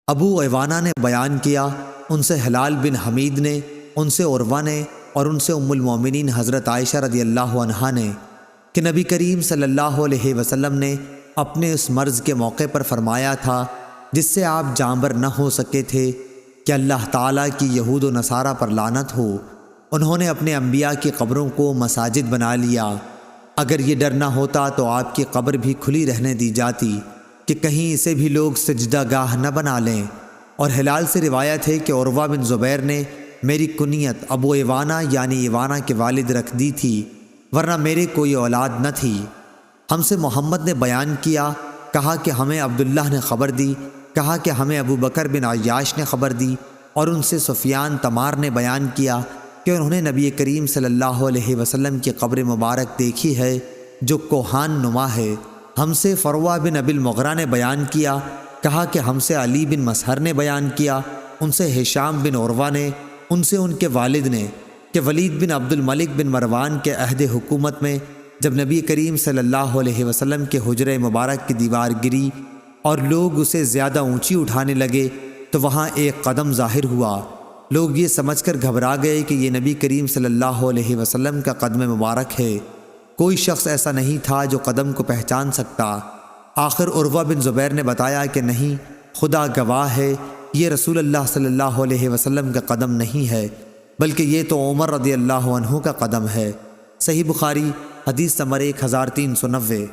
ابو عوانہ نے بیان کیا، ان سے ہلال بن حمید نے، ان سے عروہ نے، اور ان سے ام المومنین حضرت عائشہ رضی اللہ عنہا نے کہ نبی کریم صلی اللہ علیہ وسلم نے اپنے اس مرض کے موقع پر فرمایا تھا جس سے آپ جانبر نہ ہو سکے تھے کہ اللہ تعالیٰ کی یہود و نصارہ پر لعنت ہو، انہوں نے اپنے انبیاء کی قبروں کو مساجد بنا لیا۔ اگر یہ ڈر نہ ہوتا تو آپ کی قبر بھی کھلی رہنے دی جاتی کہ کہیں اسے بھی لوگ سجدہ گاہ نہ بنا لیں۔ اور ہلال سے روایت ہے کہ عروہ بن زبیر نے میری کنیت ابو عوانہ یعنی عوانہ کے والد رکھ دی تھی، ورنہ میرے کوئی اولاد نہ تھی۔ ہم سے محمد نے بیان کیا، کہا کہ ہمیں عبداللہ نے خبر دی، کہا کہ ہمیں ابو بکر بن عیاش نے خبر دی، اور ان سے سفیان تمار نے بیان کیا کہ انہوں نے نبی کریم صلی اللہ علیہ وسلم کی قبر مبارک دیکھی ہے جو کوہان نما ہے۔ ہم سے فروہ بن ابی المغرہ نے بیان کیا، کہا کہ ہم سے علی بن مسہر نے بیان کیا، ان سے ہشام بن عروہ نے، ان سے ان کے والد نے کہ ولید بن عبد الملک بن مروان کے عہد حکومت میں جب نبی کریم صلی اللہ علیہ وسلم کے حجرہ مبارک کی دیوار گری اور لوگ اسے زیادہ اونچی اٹھانے لگے تو وہاں ایک قدم ظاہر ہوا۔ لوگ یہ سمجھ کر گھبرا گئے کہ یہ نبی کریم صلی اللہ علیہ وسلم کا قدم مبارک ہے۔ کوئی شخص ایسا نہیں تھا جو قدم کو پہچان سکتا۔ آخر عروہ بن زبیر نے بتایا کہ نہیں، خدا گواہ ہے، یہ رسول اللہ صلی اللہ علیہ وسلم کا قدم نہیں ہے، بلکہ یہ تو عمر رضی اللہ عنہ کا قدم ہے۔ صحیح بخاری حدیث نمبر 1390۔